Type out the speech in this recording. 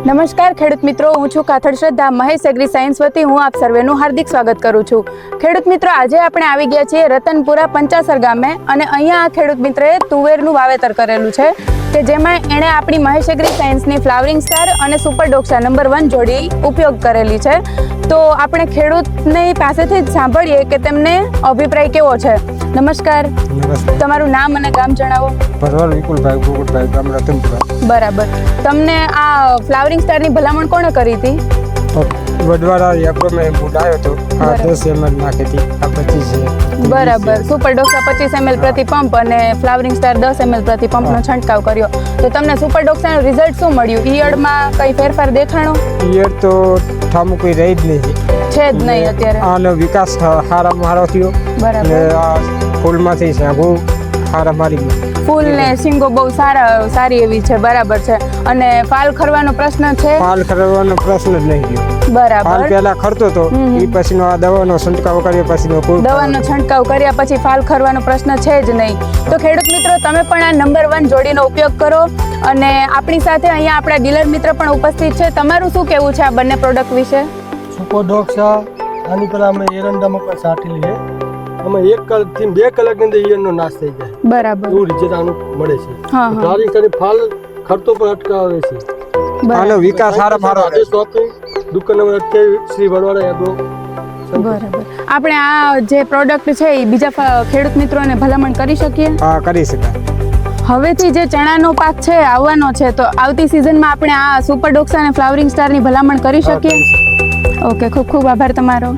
નમસ્કાર ખેડૂત મિત્રો, હું છું કાથડ શ્રદ્ધા. મહેશ એગ્રી સાયન્સ વતી હું આપ સર્વેનું હાર્દિક સ્વાગત કરું છું. ખેડૂત મિત્રો, આજે આપણે આવી ગયા છીએ રતનપુરા પંચાસર ગામે અને અહીંયા આ ખેડૂત મિત્રએ તુવેરનું વાવેતર કરેલું છે કે જેમાં એણે આપણી મહેશ એગ્રી સાયન્સની ફ્લાવરિંગ સ્ટાર અને સુપર ડોક્સા નંબર 1 જોડી ઉપયોગ કરેલી છે. તો આપણે ખેડૂતની પાસેથી જ સાંભળીએ કે તેમને અભિપ્રાય કેવો છે. નમસ્કાર, તમારું નામ અને ગામ જણાવો. ભરવાડ વિપુલભાઈ ગોગટભાઈ, ગામ રતનપુરા. બરાબર. તમને આ ફ્લાવરિંગ સ્ટારની ભલામણ કોણે કરી હતી? વડવાળા યાગો મેં બોલાયો હતો. આ 10 ml નાખી હતી, આ 25 બરાબર. સુપર ડોક્સા 25 ml પ્રતિ પંપ અને ફ્લાવરિંગ સ્ટાર 10 ml પ્રતિ પંપનો છંટકાવ કર્યો. તો તમને સુપર ડોક્સાનું રિઝલ્ટ શું મળ્યું? ઈયળમાં કઈ ફેરફાર દેખાણો? ઈયળ તો ઠામું કોઈ રહી જ નહીં છે જ નહીં અત્યારે. આનો વિકાસ સારામાં સારો થયો. બરાબર. અને આ ફૂલમાંથી સાગો સારા મારી ગયો. ફૂલ ને શીંગો બહુ સારી એવી છે. બરાબર છે. અને ફાલ ખરવાનો પ્રશ્ન છે? ફાલ કરવાનો પ્રશ્ન જ નહીં રહ્યો. બરાબર. ફાલ પહેલા ખરતો હતો, એ પછીનો આ દવાનો છંટકાવ કર્યો પછીનો કોઈ દવાનો છંટકાવ કર્યા પછી ફાલ ખરવાનો પ્રશ્ન છે જ નહીં. તો ખેડૂત મિત્રો, તમે પણ આ નંબર 1 જોડીનો ઉપયોગ કરો. અને આપણી સાથે અહીંયા આપણા ડીલર મિત્ર પણ ઉપસ્થિત છે. તમારું શું કહેવું છે આ બંને પ્રોડક્ટ વિશે? સુપર ડોક્સા આની પહેલા અમે એરંડામાં પણ છાંટેલી છે. અમે 1 કલાકથી 2 કલાકની અંદર ઈયળનો નાશ થઈ જાય. બરાબર. એવું રિઝલ્ટ આનું મળે છે. હા. ફ્લાવરિંગ સ્ટારની ફાલ ખરતો પણ અટકાવે છે. આનો વિકાસ સારામાં સારો આદેશ શોપિંગ દુકાન નંબર 28 શ્રી વડવાડા યાગો. બરાબર. આપણે આ જે પ્રોડક્ટ છે એ બીજા ખેડૂત મિત્રોને ભલામણ કરી શકીએ? હા, કરી શકાય. હવેથી જે ચણાનો પાક છે આવવાનો છે, તો આવતી સિઝનમાં આપણે આ સુપર ડોક્સા અને ફ્લાવરિંગ સ્ટારની ભલામણ કરી શકીએ? ઓકે, ખૂબ ખૂબ આભાર તમારો.